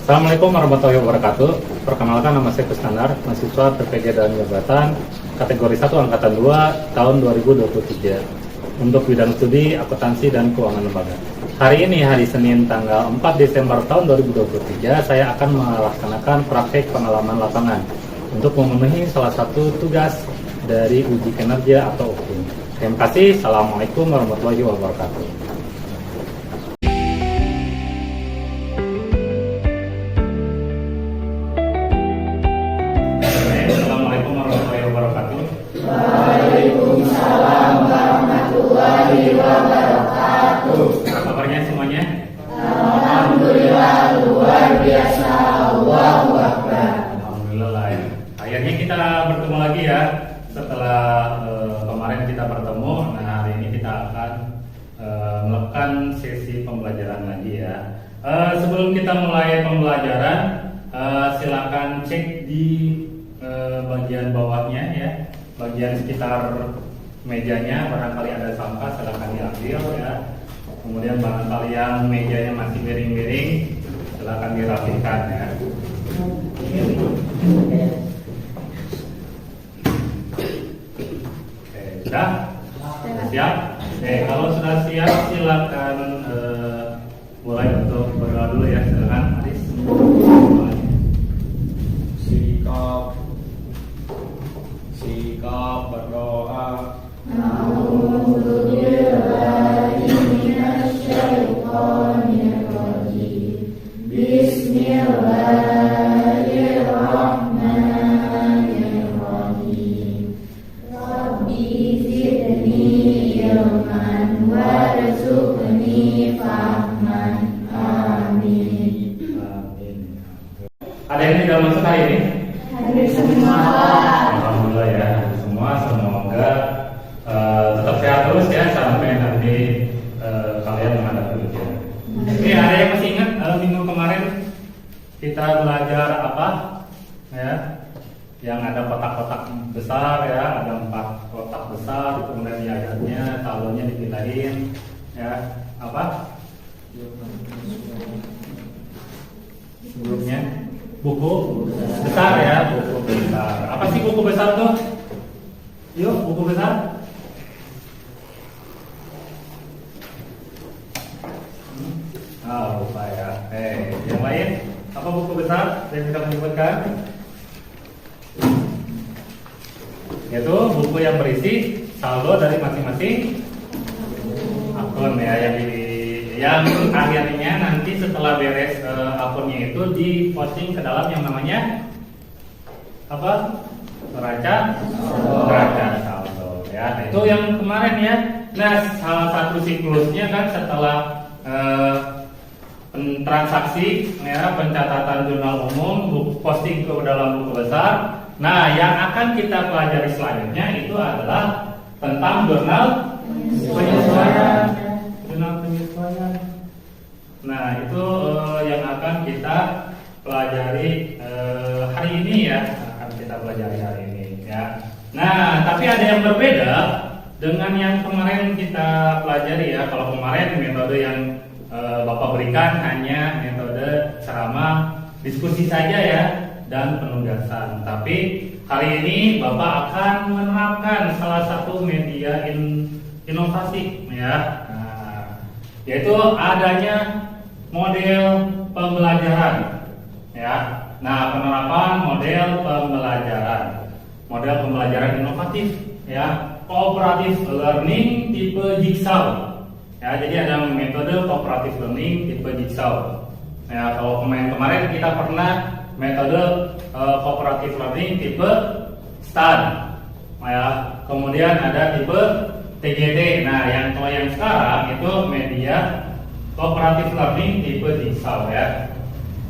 Assalamualaikum warahmatullahi wabarakatuh. Perkenalkan, nama saya Kusnandar, mahasiswa PPG dan Jabatan kategori 1 angkatan 2 tahun 2023 untuk bidang studi akuntansi dan keuangan lembaga. Hari ini hari Senin tanggal 4 Desember tahun 2023 saya akan melaksanakan praktek pengalaman lapangan untuk memenuhi salah satu tugas dari uji kinerja atau UKIN. Terima kasih. Assalamualaikum warahmatullahi wabarakatuh. Waalaikumsalam warahmatullahi wabarakatuh. Kabarnya semuanya? Alhamdulillah, luar biasa. Allahu Akbar. Alhamdulillah ya. Akhirnya kita bertemu lagi ya. Setelah kemarin kita bertemu, nah hari ini kita akan melakukan sesi pembelajaran lagi ya. Sebelum kita mulai pembelajaran, silakan cek di bagian bawahnya ya. Bagian sekitar mejanya barangkali ada sampah, silakan diambil ya. Kemudian barangkali yang mejanya masih miring-miring, silakan dirapikan ya. Oke, sudah? Siap? Oke, kalau sudah siap silakan mulai untuk berdoa dulu ya. Silakan Aris. Sikap berdoa. A'udzubillahi minasyaitonirrajim. Bismillahirrahmanirrahim. Rabbi zidni ilman warzuqni fahman. Amin. Amin. Ada yang tidak masuk hari ini? Hadir semua. Alhamdulillah ya, semua semoga tetap sehat terus ya sampai nanti kalian menghadapi ujian. Oke, ada yang masih ingat minggu kemarin kita belajar apa? Ya, yang ada kotak-kotak besar ya, ada 4 kotak besar, kemudian di akhirnya saldonya dipindahin ya, apa? Sebelumnya buku besar ya, buku besar. Apa sih buku besar tuh? Yuk, buku besar. Lupa ya. Yang lain? Apa buku besar? Saya bisa menyebutkan. Yaitu buku yang berisi saldo dari masing-masing akun ya, yang akhirnya nanti setelah beres akunnya itu diposting ke dalam yang namanya apa? Neraca saldo ya. Nah, itu yang kemarin ya. Nah, salah satu siklusnya kan setelah transaksi ya, pencatatan jurnal umum, posting ke dalam buku besar. Nah, yang akan kita pelajari selanjutnya itu adalah tentang jurnal penyesuaian. Nah, itu yang akan kita pelajari hari ini ya, akan kita pelajari hari ini ya. Nah, tapi ada yang berbeda dengan yang kemarin kita pelajari ya. Kalau kemarin metode yang Bapak berikan hanya metode ceramah, diskusi saja ya, dan penugasan. Tapi hari ini Bapak akan menerapkan salah satu media inovasi ya. Yaitu adanya model pembelajaran ya. Nah, penerapan model pembelajaran inovatif ya, cooperative learning tipe Jigsaw ya. Jadi ada metode cooperative learning tipe Jigsaw ya. Kalau kemarin kita pernah metode cooperative learning tipe STAD ya. Kemudian ada tipe TGT. Nah, kalau yang sekarang itu media cooperative learning tipe Jigsaw ya.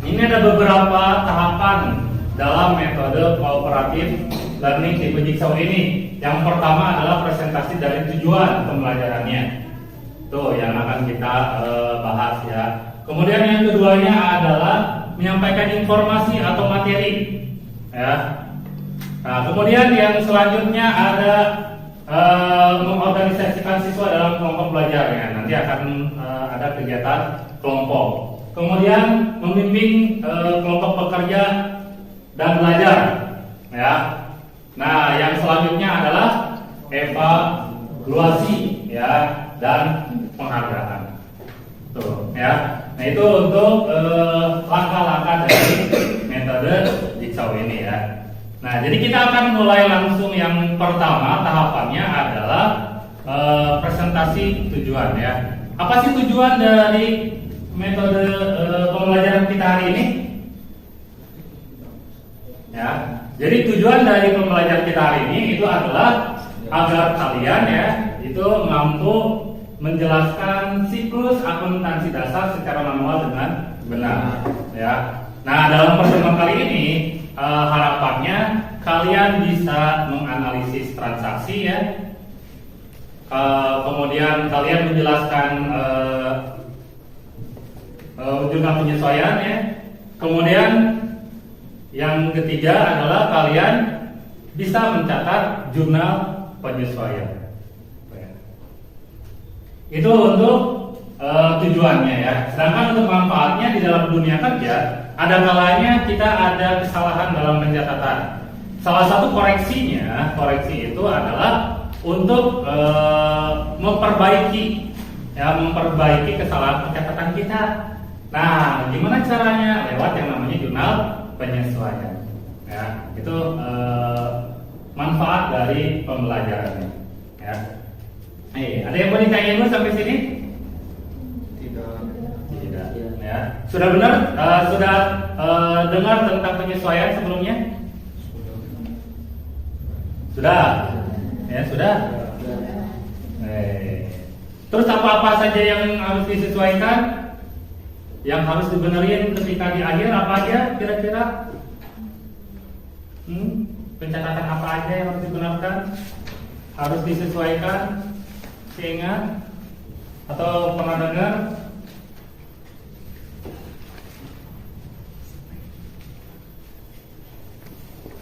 Ini ada beberapa tahapan dalam metode cooperative learning tipe Jigsaw ini. Yang pertama adalah presentasi dari tujuan pembelajarannya. Tuh yang akan kita bahas ya. Kemudian yang keduanya adalah menyampaikan informasi atau materi ya. Nah, kemudian yang selanjutnya ada mengorganisasikan siswa dalam kelompok belajar ya. Nanti akan ada kegiatan kelompok kemudian membimbing kelompok pekerja dan belajar, ya. Nah, yang selanjutnya adalah evaluasi, ya, dan penghargaan. Tuh, ya. Nah, itu untuk langkah-langkah dari metode Jigsaw ini, ya. Nah, jadi kita akan mulai langsung. Yang pertama tahapannya adalah presentasi tujuan, ya. Apa sih tujuan dari metode pembelajaran kita hari ini? Ya, jadi tujuan dari pembelajaran kita hari ini itu adalah agar kalian, ya, itu mampu menjelaskan siklus akuntansi dasar secara manual dengan benar, ya. Nah, dalam pertemuan kali ini harapannya kalian bisa menganalisis transaksi, ya. Kemudian kalian menjelaskan jurnal penyesuaian, ya. Kemudian yang ketiga adalah kalian bisa mencatat jurnal penyesuaian. Itu untuk tujuannya, ya. Sedangkan untuk manfaatnya di dalam dunia kerja, ada kalanya kita ada kesalahan dalam pencatatan. Salah satu koreksi itu adalah untuk memperbaiki kesalahan pencatatan kita. Nah, gimana caranya? Lewat yang namanya jurnal penyesuaian, ya. Itu manfaat dari pembelajarannya, ya. Ada yang mau ditanyain dulu sampai sini? Tidak, ya. Sudah benar? Sudah dengar tentang penyesuaian sebelumnya? Sudah, ya, sudah. Terus apa-apa saja yang harus disesuaikan? Yang harus dibenerin ketika di akhir apa aja kira-kira? Pencatatan apa aja yang harus dibenarkan? Harus disesuaikan? Ingat? Atau pernah dengar?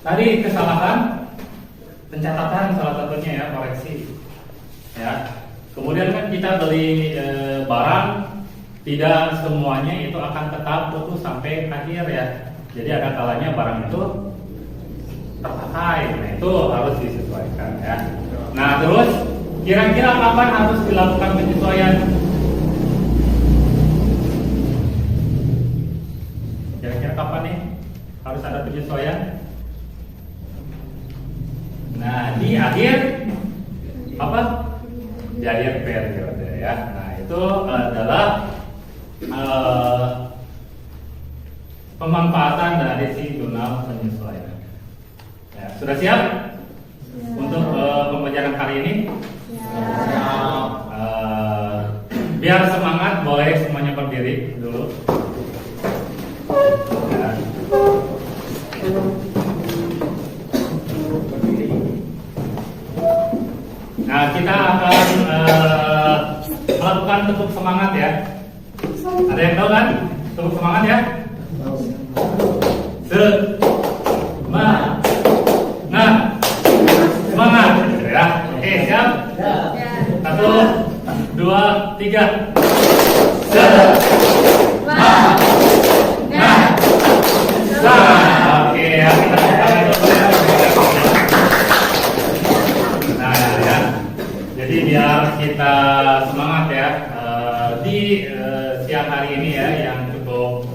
Tadi kesalahan pencatatan salah satunya, ya, koreksi, ya. Kemudian kan kita beli barang, tidak semuanya itu akan tetap utuh sampai akhir, ya. Jadi ada kalanya barang itu terpakai, nah itu harus disesuaikan, ya. Nah, terus kira-kira kapan harus dilakukan penyesuaian? Kira-kira kapan nih harus ada penyesuaian? Nah, di akhir apa? Di akhir periode, ya. Nah, itu adalah pemanfaatan dari si jurnal penyesuaian. Ya, sudah siap untuk pembelajaran kali ini? Biar semangat, boleh semuanya berdiri dulu. Ya. Nah, kita akan melakukan tepuk semangat, ya. Ada yang tahu kan? Tepuk semangat, ya. Semangat, ya. Oke, siap? 1, 2, 3. Oke, ya, kita ya. Jadi biar kita semangat, ya, di siang hari ini, ya, yang cukup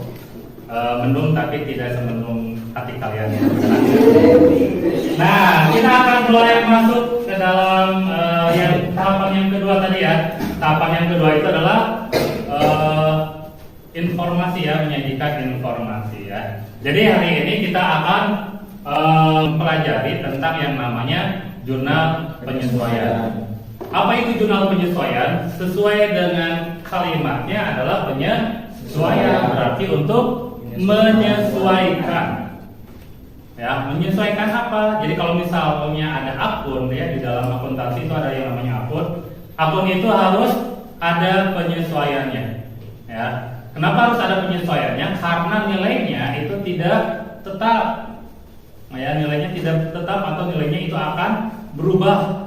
mendung tapi tidak semendung hati kalian, ya. Nah, kita akan mulai masuk ke dalam tahapan yang kedua tadi, ya. Tahapan yang kedua itu adalah informasi, ya, menyajikan informasi, ya. Jadi hari ini kita akan mempelajari tentang yang namanya jurnal penyesuaian. Apa itu jurnal penyesuaian? Sesuai dengan kalimatnya adalah penyesuaian, berarti untuk menyesuaikan. Ya, menyesuaikan apa? Jadi kalau misalnya ada akun, ya, di dalam akuntansi itu ada yang namanya akun. Akun itu harus ada penyesuaiannya. Ya, kenapa harus ada penyesuaiannya? Karena nilainya itu tidak tetap. Ya, nilainya tidak tetap atau nilainya itu akan berubah.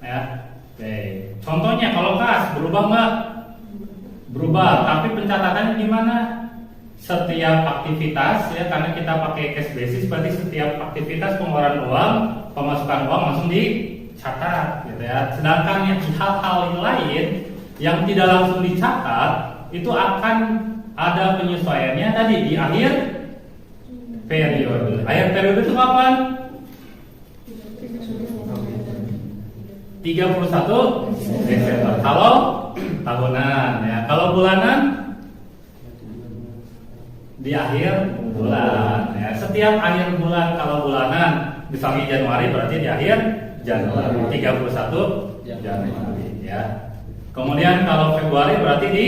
Ya, oke. Contohnya kalau kas berubah nggak? berubah, tapi pencatatannya gimana? Setiap aktivitas ya, karena kita pakai cash basis, berarti setiap aktivitas pengeluaran uang, pemasukan uang langsung dicatat gitu ya. Sedangkan yang hal-hal lain yang tidak langsung dicatat itu akan ada penyesuaiannya tadi di akhir periode. Akhir periode itu kapan? 31 Desember. Kalau tahunan ya, kalau bulanan di akhir bulan ya. Setiap akhir bulan, kalau bulanan misalnya Januari berarti di akhir Januari, 31 Januari ya. Kemudian kalau Februari berarti di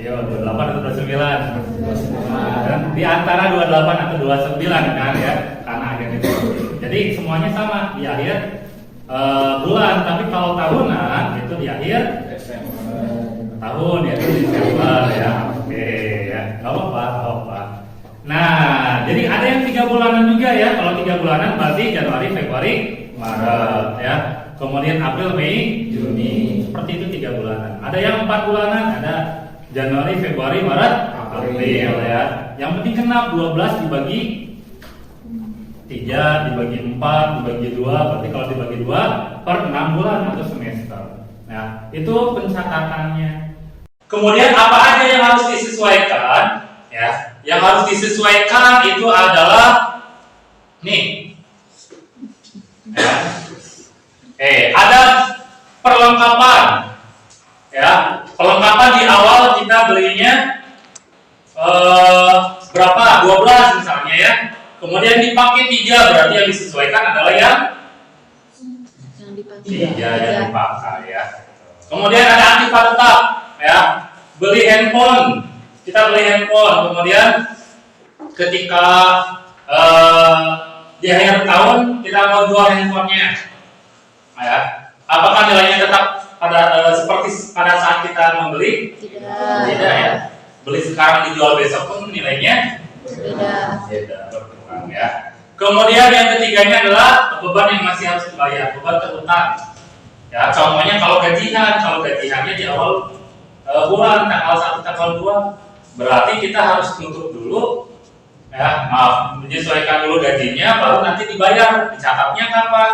28 atau 29. Dan di antara 28 atau 29 kan ya, karena akhirnya itu. Jadi semuanya sama di akhir bulan, tapi kalau tahunan itu di akhir tahun ya, di Desember ya. Oke ya, nggak apa-apa. Nah, jadi ada yang 3 bulanan juga ya. Kalau 3 bulanan berarti Januari, Februari, Maret ya. Kemudian April, Mei, Juni. Seperti itu 3 bulanan. Ada yang 4 bulanan, ada Januari, Februari, Maret, April ya. Yang penting genap 12 dibagi 3, dibagi 4, dibagi 2. Berarti kalau dibagi 2 per 6 bulan atau semester. Nah, itu pencatatannya. Kemudian apa aja yang harus disesuaikan? Ya, yang harus disesuaikan itu adalah nih. Ya. Ada perlengkapan. Ya, perlengkapan di awal kita belinya berapa? 12 misalnya ya. Kemudian dipakai 3, berarti yang disesuaikan adalah yang 3 yang dipakai ya. Kemudian ada aktiva tetap ya. Beli handphone, kita beli handphone. Kemudian ketika di akhir tahun kita mau jual handphonenya, ya. Apakah nilainya tetap pada seperti pada saat kita membeli? Tidak ya. Beli sekarang dijual besok pun nilainya beda, berkurang ya. Kemudian yang ketiganya adalah beban yang masih harus dibayar, beban terutang. Ya, contohnya kalau gajiannya di awal bulan tanggal 1 tanggal 2, berarti kita harus tutup dulu ya, menyesuaikan dulu gajinya, baru nanti dibayar. Dicatatnya kapan?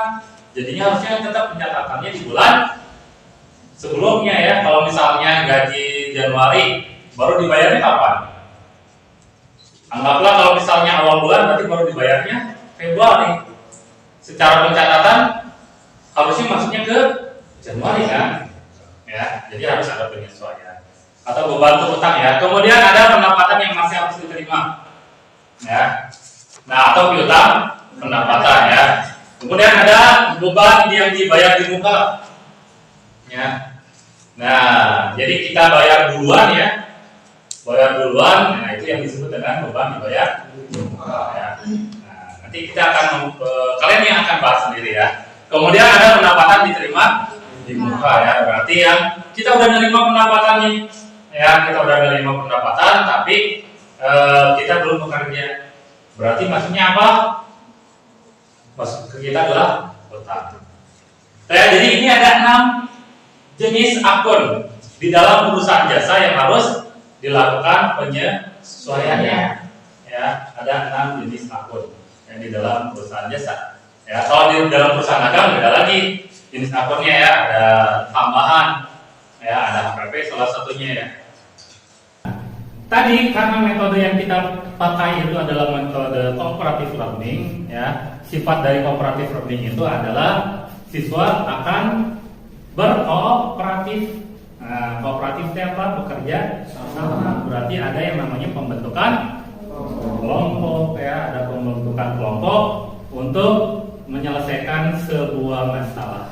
Jadinya harusnya tetap pencatatannya di bulan sebelumnya ya. Kalau misalnya gaji Januari, baru dibayarnya kapan? Anggaplah kalau misalnya awal bulan, berarti baru dibayarnya Februari. Secara pencatatan harusnya masuknya ke Januari kan? Ya, jadi harus ada penyesuaian atau beban utang ya. Kemudian ada pendapatan yang masih harus diterima, ya. Nah, atau piutang pendapatan ya. Kemudian ada beban yang dibayar di muka, ya. Nah, jadi kita bayar duluan ya, Nah itu yang disebut dengan beban dibayar di muka ya. Nah, nanti kita akan kalian yang akan bahas sendiri ya. Kemudian ada pendapatan diterima di muka ya, berarti yang kita udah menerima pendapatannya ya, tapi kita belum bekerja, berarti maksudnya apa? Maksud kita adalah utang. Jadi ini ada 6 jenis akun di dalam perusahaan jasa yang harus dilakukan penyesuaiannya ya. Ada 6 jenis akun yang di dalam perusahaan jasa ya. Kalau di dalam perusahaan dagang beda lagi jenis akunnya ya, ada tambahan ya, ada HPP salah satunya ya. Tadi karena metode yang kita pakai itu adalah metode cooperative learning ya. Sifat dari cooperative learning itu adalah siswa akan berkooperatif. Nah, kooperatif apa? Bekerja sama. Berarti ada yang namanya pembentukan kelompok ya, ada pembentukan kelompok untuk menyelesaikan sebuah masalah.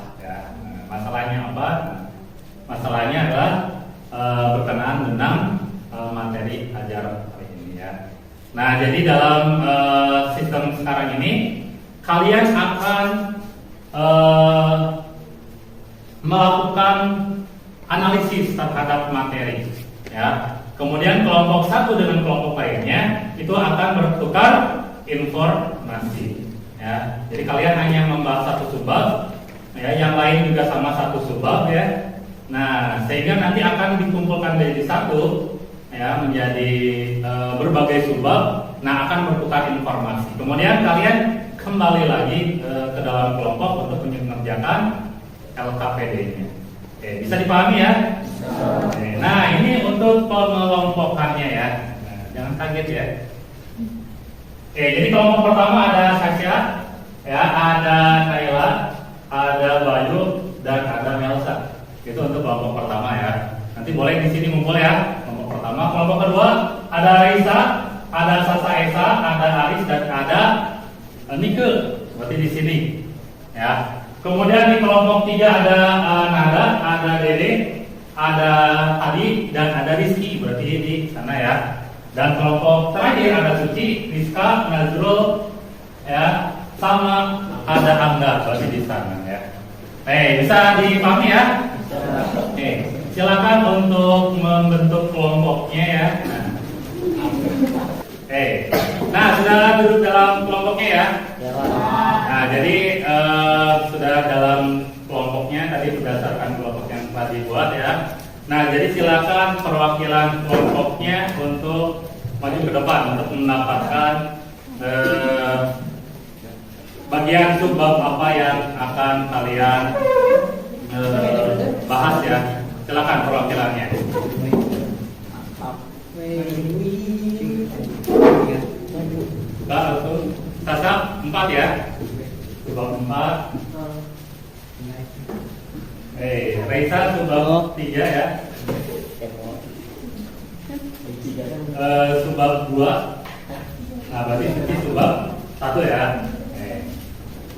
Masalahnya apa? Masalahnya adalah berkenaan tentang materi ajar hari ini ya. Nah, jadi dalam sistem sekarang ini kalian akan melakukan analisis terhadap materi ya. Kemudian kelompok satu dengan kelompok lainnya itu akan bertukar informasi ya. Jadi kalian hanya membahas satu subbab ya, yang lain juga sama satu subbab ya. Nah, sehingga nanti akan dikumpulkan menjadi satu, ya, menjadi berbagai subbab. Nah, akan bertukar informasi. Kemudian kalian kembali lagi ke dalam kelompok untuk mengerjakan LKPD-nya. Oke, bisa dipahami ya? Oke, nah, ini untuk pengelompokannya ya. Nah, jangan kaget ya. Oke, jadi kelompok pertama ada Sasha, ya, ada Naila, ada Bayu, dan ada Melsa. Itu untuk kelompok pertama ya. Nanti boleh di sini ngumpul ya. Kelompok pertama. Kelompok kedua ada Raisa, ada Sasa Esa, ada Aris, dan ada Nike. Berarti di sini ya. Kemudian di kelompok 3 ada Nada, ada Dede, ada Adi, dan ada Rizky. Berarti di sana ya. Dan kelompok terakhir ada Suci, Rizka, Nazrul, ya, sama ada Angga. Berarti di sana ya. Bisa dipahami ya? Oke, silakan untuk membentuk kelompoknya ya. Nah, sudah duduk dalam kelompoknya ya. Nah, jadi sudah dalam kelompoknya tadi berdasarkan kelompok yang telah dibuat ya. Nah, jadi silakan perwakilan kelompoknya untuk maju ke depan untuk mendapatkan bagian subbab apa yang akan kalian bahas ya. Silakan perwakilannya. Sasa 4 ya. Subbab 4. Raisa subbab 3 ya. Subbab 2. Nah, berarti Suci subbab 1 ya.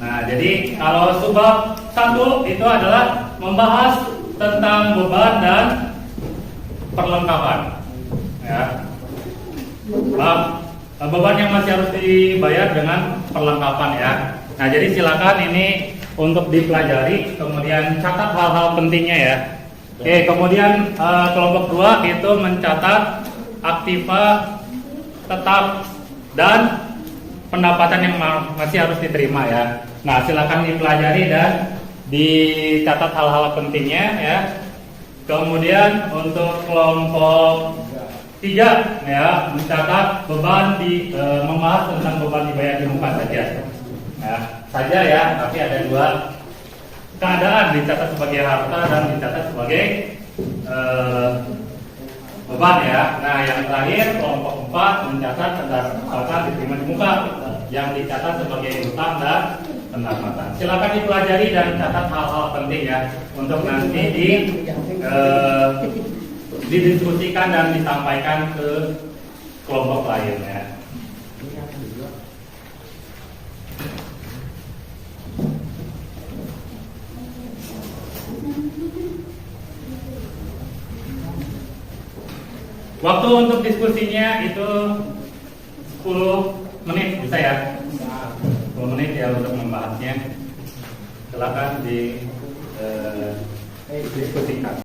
Nah, jadi kalau subbab 1 itu adalah membahas tentang beban dan perlengkapan. Ya. Beban yang masih harus dibayar dengan perlengkapan ya. Nah, jadi silakan ini untuk dipelajari, kemudian catat hal-hal pentingnya ya. Oke, kemudian kelompok 2 itu mencatat aktiva tetap dan pendapatan yang masih harus diterima ya. Nah, silakan dipelajari dan dicatat hal-hal pentingnya ya. Kemudian untuk kelompok 3 ya, mencatat beban membahas tentang beban dibayar di muka saja. Ya, saja ya, tapi ada 2 keadaan, dicatat sebagai harta dan dicatat sebagai beban ya. Nah, yang terakhir kelompok 4 mencatat pendapatan diterima di muka yang dicatat sebagai utang dan pendapatan. Silakan dipelajari dan catat hal-hal penting ya untuk nanti didiskusikan dan disampaikan ke kelompok lain ya. Waktu untuk diskusinya itu 10 menit bisa ya? 10 menit ya untuk membahasnya. Silakan diskusikan.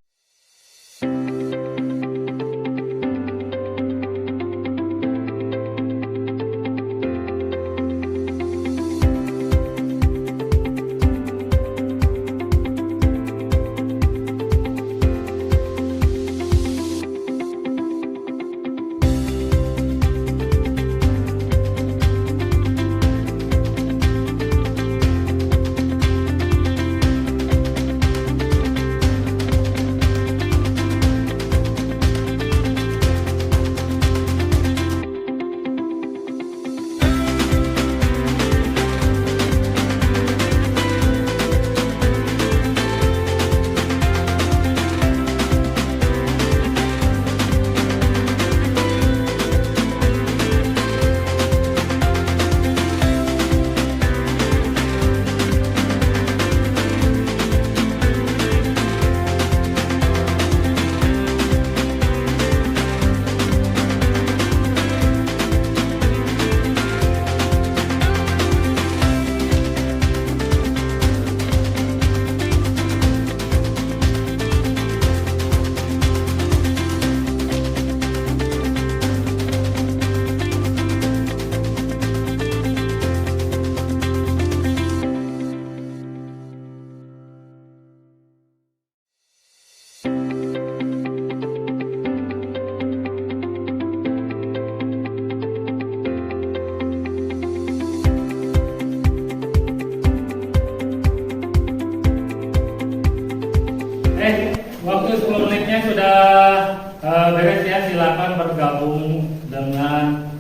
beres ya, silakan bergabung dengan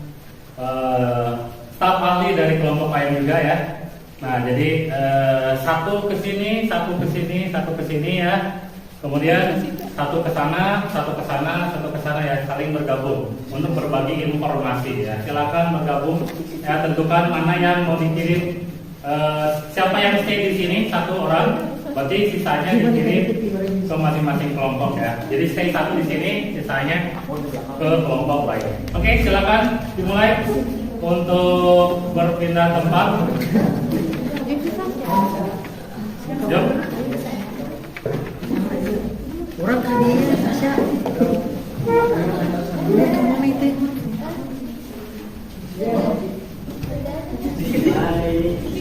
staf ahli dari kelompok lain juga ya. Nah, jadi satu ke sini, satu ke sini, satu ke sini ya. Kemudian satu ke sana, satu ke sana, satu ke sana ya, saling bergabung untuk berbagi informasi ya. Silakan bergabung ya, tentukan mana yang mau dikirim. Siapa yang stay di sini satu orang, berarti sisanya dikirim ke masing-masing kelompok ya. Jadi stay satu di sini, sisanya ke kelompok lain. Oke, silakan dimulai untuk berpindah tempat. Yuk. Orang tadi Tasya kemana itu?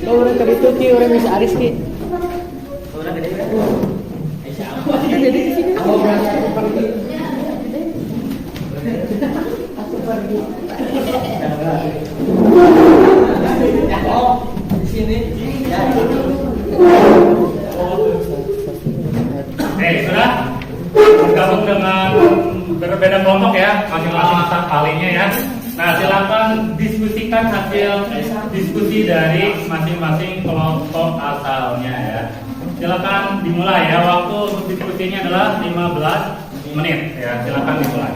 Oh, orang tadi itu ki orang bisa aris ki. Orang tadi itu. Ada di sini. Aku pergi. Aku pergi. Oh, di sini. Ya. Sudah bergabung dengan berbeda kelompok ya, masing-masing staf ahlinya ya. Nah, silakan diskusikan hasil diskusi dari masing-masing kelompok asalnya ya. Silakan dimulai ya. Waktu untuk diskusinya adalah 15 menit ya. Silakan dimulai.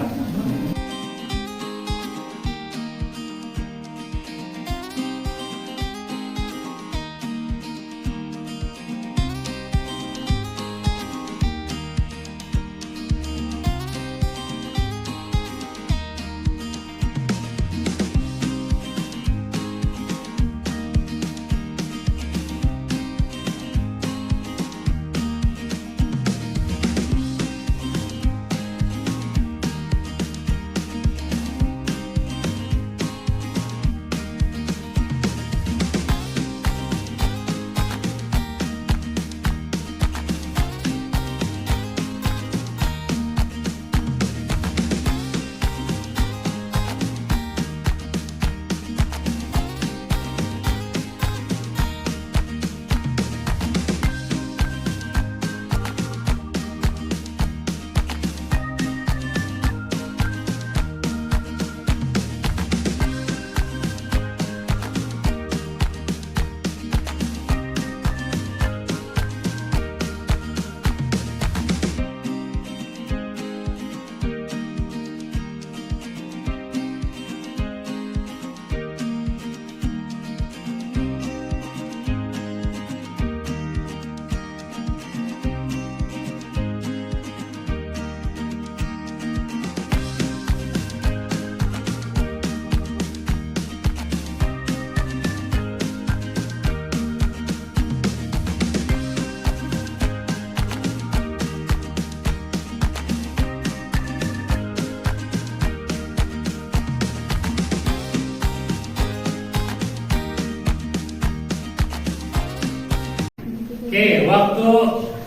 Oke, waktu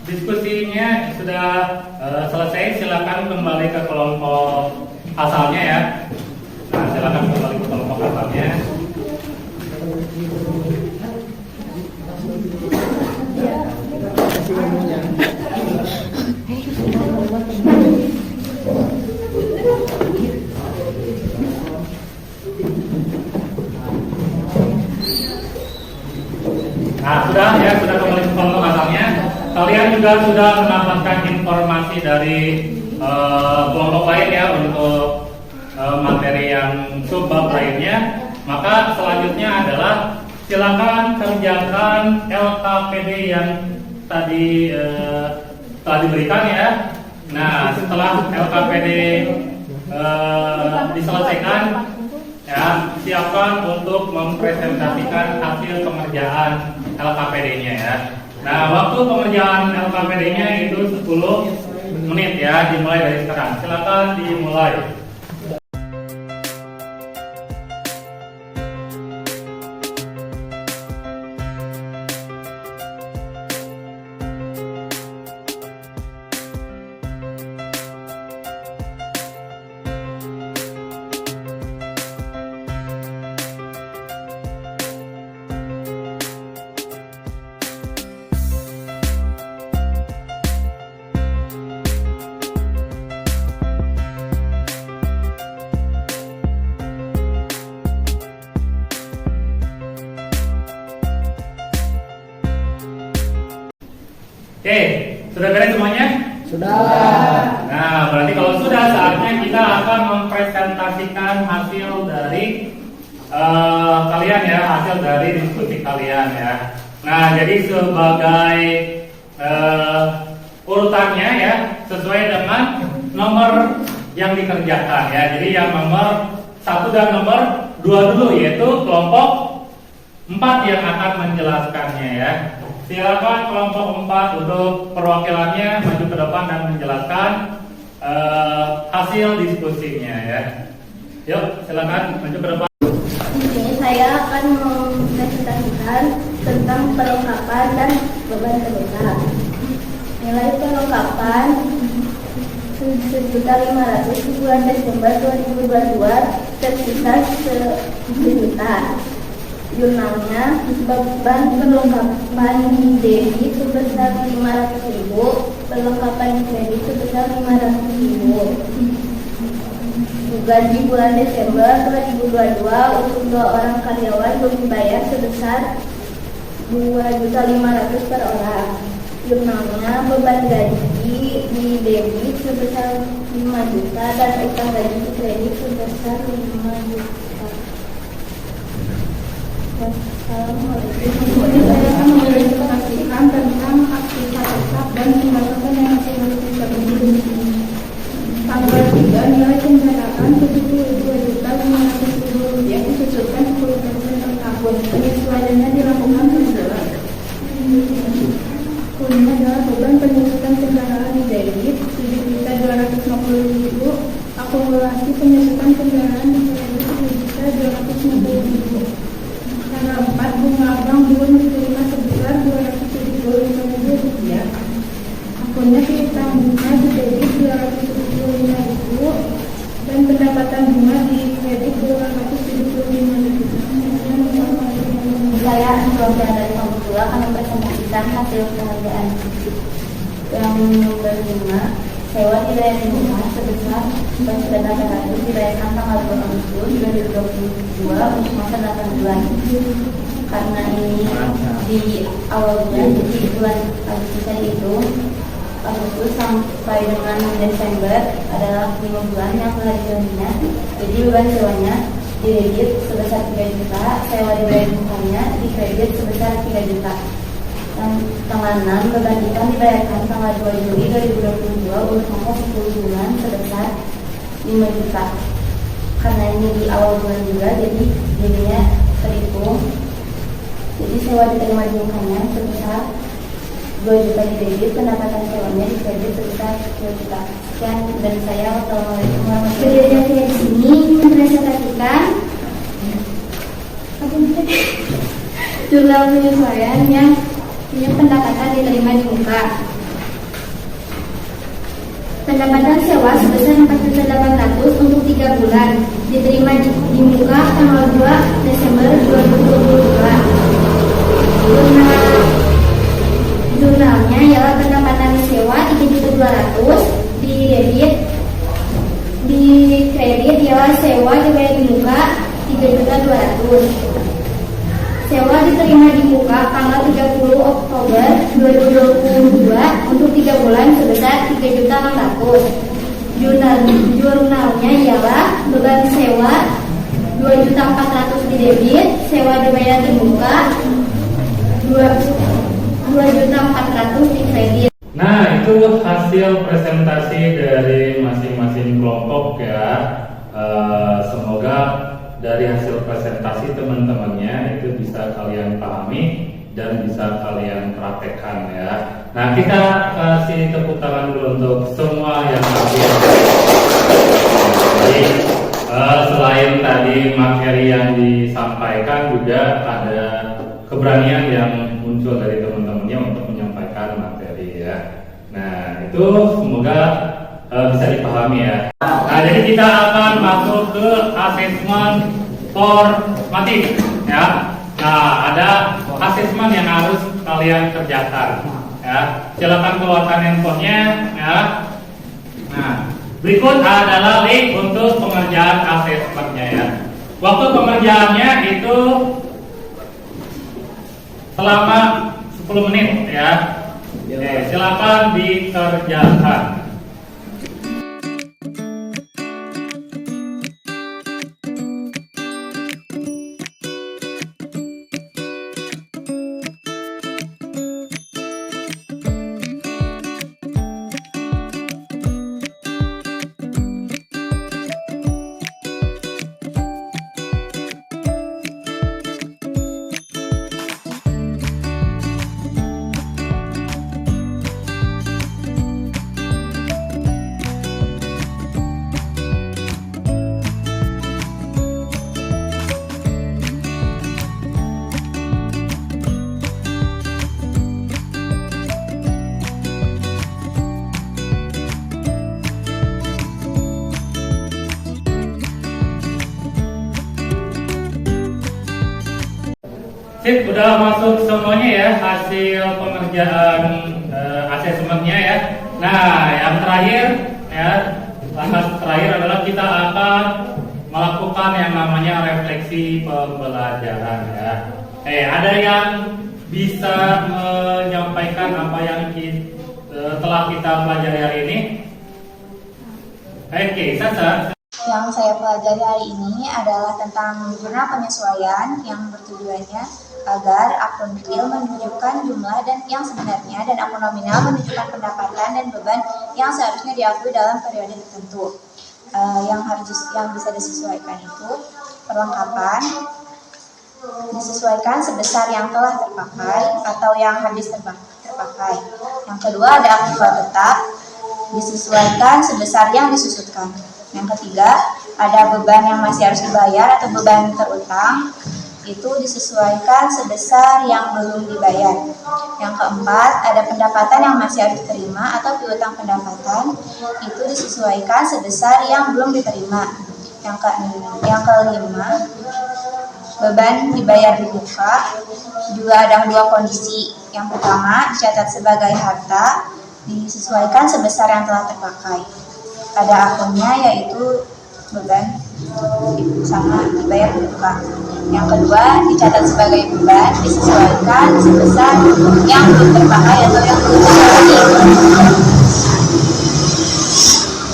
diskusinya sudah selesai. Silakan kembali ke kelompok asalnya ya. Nah, silakan kembali ke kelompok asalnya. Nah, sudah kembali ke kelompok asalnya. Kalian juga sudah mendapatkan informasi dari kelompok lain ya untuk materi yang subbab lainnya. Maka selanjutnya adalah silakan kerjakan LKPD yang tadi telah diberikan ya. Nah, setelah LKPD diselesaikan, ya, siapkan untuk mempresentasikan hasil pengerjaan LKPD-nya ya. Nah, waktu pengerjaan LKPD-nya itu 10 menit ya, dimulai dari sekarang. Silakan dimulai. Sudah beres semuanya? Sudah. Nah, berarti kalau sudah, saatnya kita akan mempresentasikan hasil dari kalian ya, hasil dari diskusi kalian ya. Nah, jadi sebagai urutannya ya, sesuai dengan nomor yang dikerjakan ya. Jadi yang nomor 1 dan nomor 2 dulu, yaitu kelompok 4 yang akan menjelaskannya ya. Silakan kelompok 4 untuk perwakilannya maju ke depan dan menjelaskan hasil diskusinya ya. Yuk, silakan maju ke depan. Di sini saya akan mempresentasikan tentang perlengkapan dan beban kerja. Nilai perlengkapan 1.500.000 di bulan Desember 2022 tersisa 1 juta. Jurnalnya beban perlengkapan debit sebesar 500.000, perlengkapan kredit sebesar 500.000. Gaji bulan Desember 2022 untuk 2 orang karyawan belum dibayar sebesar 2.500.000 per orang. Jurnalnya beban gaji di debit sebesar 5 juta dan utang gaji di kredit sebesar 5 juta. Assalamualaikum. Saya akan mempresentasikan tentang aktivitas tetap dan pendapatan yang masih harus dipenuhi. Tanggal 3 nilai kendaraan 72.500.000 rupiah disusulkan 10% per tahun. Penyesuaiannya dilakukan sesuai. Kunci adalah beban penyusutan kendaraan di debit 7.250.000, akumulasi penyusutan kendaraan di kredit 7.250.000. Tanggal 4 bunga bank belum diterima sebesar 275.000 rupiah. Akunnya piutang bunga di debit 275.000 dan pendapatan bunga di kredit 275.000. Saya Androga dari Kampus 2 akan mempresentasikan hasil pengerjaan yang nomor 5. Sewa dibayar di rumah sebesar 9.800 dibayarkan tanggal 2 Agustus 2022 untuk masa 8 bulan. Karena ini di awal bulan, jadi bulan Agustus itu Agustus sampai dengan Desember adalah 5 bulan yang telah dijanjinya. Jadi beban sewanya di debit sebesar 3 juta, sewa dibayar di rumahnya di kredit sebesar 3 juta. Tanggal 6 beban ikan dibayarkan tanggal 2 Juli 2022 untuk masa 10 bulan sebesar 5 juta. Karena ini di awal bulan juga, jadi jadinya terhitung. Jadi sewa diterima di rumahnya sebesar 2 juta di debit, pendapatan sewanya di kredit sebesar 2 juta. Sekian dari saya. Wassalamualaikum warahmatullahi wabarakatuh. Saya di sini mempresentasikan jurnal penyesuaian yang pendapatan diterima di muka. Pendapatan sewa sebesar 4.800 untuk 3 bulan diterima di muka tanggal 2 Desember 2022. Jurnalnya ialah pendapatan sewa 3.200 di debit, di kredit ialah sewa dibayar di muka 3.200. Sewa diterima di muka tanggal 30 Oktober 2022 untuk 3 bulan sebesar 3.600.000. Jurnalnya ialah beban sewa 2.400.000 di debit, sewa dibayar di muka 2.400.000 di kredit. Nah, itu hasil presentasi dari masing-masing kelompok ya. Semoga dari hasil presentasi teman-temannya itu bisa kalian pahami dan bisa kalian praktekkan ya. Nah, kita kasih tepuk tangan dulu untuk semua yang hadir. Jadi selain tadi materi yang disampaikan, juga ada keberanian yang muncul dari teman-temannya untuk menyampaikan materi ya. Nah, itu semoga bisa dipahami ya. Nah, jadi kita akan masuk ke asesmen formatif ya. Nah, ada asesmen yang harus kalian kerjakan ya. Silakan keluarkan handphonenya ya. Nah, berikut adalah link untuk pengerjaan asesmennya ya. Waktu pengerjaannya itu selama 10 menit ya. Silakan dikerjakan. Sip, udah masuk semuanya ya hasil pengerjaan asesmennya ya. Nah, yang terakhir ya, langkah terakhir adalah kita akan melakukan yang namanya refleksi pembelajaran ya. Ada yang bisa menyampaikan apa yang telah kita pelajari hari ini? Oke, Sasa. Yang saya pelajari hari ini adalah tentang jurnal penyesuaian yang bertujuannya agar akun real menunjukkan jumlah dan yang sebenarnya dan akun nominal menunjukkan pendapatan dan beban yang seharusnya diakui dalam periode tertentu. Yang bisa disesuaikan itu perlengkapan disesuaikan sebesar yang telah terpakai atau yang habis terpakai. Yang kedua ada aktiva tetap disesuaikan sebesar yang disusutkan. Yang ketiga, ada beban yang masih harus dibayar atau beban terutang, itu disesuaikan sebesar yang belum dibayar. Yang keempat, ada pendapatan yang masih harus diterima atau piutang pendapatan, itu disesuaikan sebesar yang belum diterima. Yang kelima, beban dibayar di muka, juga ada dua kondisi. Yang pertama, dicatat sebagai harta, disesuaikan sebesar yang telah terpakai. Ada akunnya yaitu beban sama dibayar di muka. Yang kedua dicatat sebagai beban disesuaikan sebesar yang belum terpakai atau yang belum terpakai.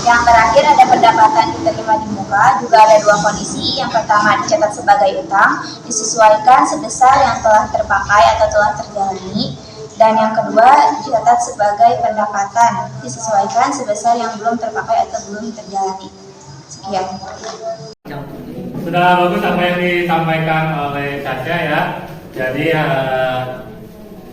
Yang terakhir ada pendapatan diterima di muka, juga ada dua kondisi. Yang pertama dicatat sebagai utang disesuaikan sebesar yang telah terpakai atau telah terjalani. Dan yang kedua dicatat sebagai pendapatan disesuaikan sebesar yang belum terpakai atau belum terjalani. Sekian. Sudah bagus apa yang disampaikan oleh Caca ya. Jadi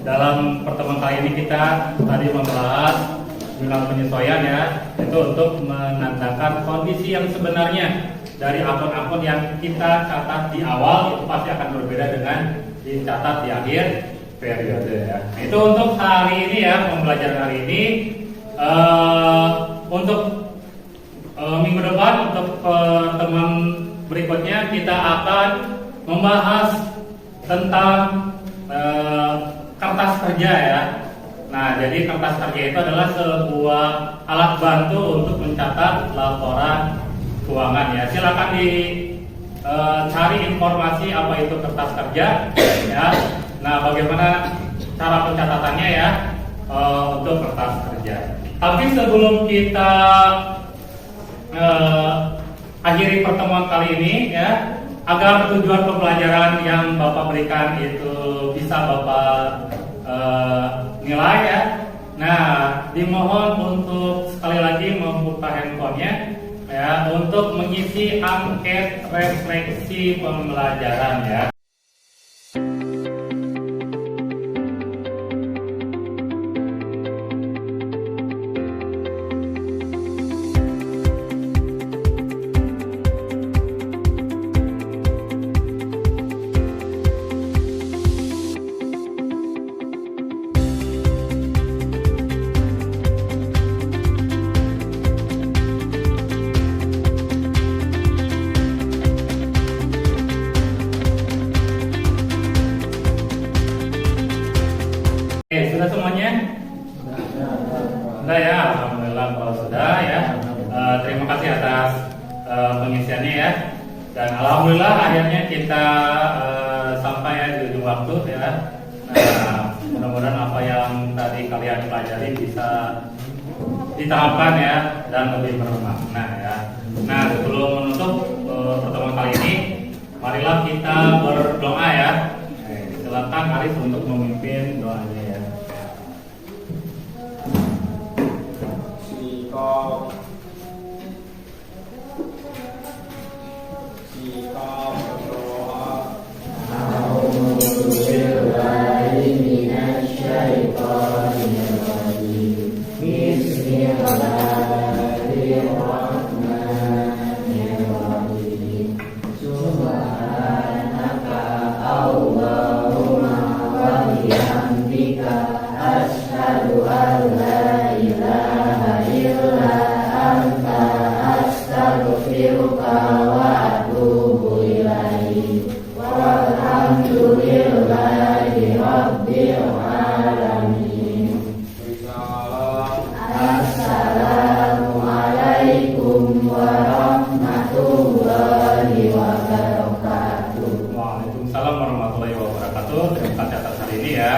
dalam pertemuan kali ini kita tadi membahas jurnal penyesuaian ya, itu untuk menandakan kondisi yang sebenarnya dari akun-akun yang kita catat di awal itu pasti akan berbeda dengan dicatat di akhir periode ya. Itu untuk hari ini ya, pembelajaran hari ini. Untuk minggu depan, untuk pertemuan berikutnya kita akan membahas tentang kertas kerja ya. Nah, jadi kertas kerja itu adalah sebuah alat bantu untuk mencatat laporan keuangan ya. Silakan cari informasi apa itu kertas kerja ya. Nah, bagaimana cara pencatatannya ya untuk kertas kerja. Tapi sebelum kita akhiri pertemuan kali ini ya, agar tujuan pembelajaran yang Bapak berikan itu bisa Bapak nilai ya. Nah, dimohon untuk sekali lagi membuka handphonenya ya untuk mengisi angket refleksi pembelajaran ya. Sudah semuanya? Sudah ya, alhamdulillah kalau sudah ya. Terima kasih atas pengisiannya ya. Dan alhamdulillah akhirnya kita sampai ya di ujung waktu ya. Nah, mudah-mudahan apa yang tadi kalian pelajari bisa diterapkan ya dan lebih bermakna ya. Nah, sebelum menutup pertemuan kali ini, marilah kita berdoa ya. Silakan Arif untuk memimpin doanya ya. Sikap berdoa. Waalaikumsalam warahmatullahi wabarakatuh. Terima kasih atas hari ini ya.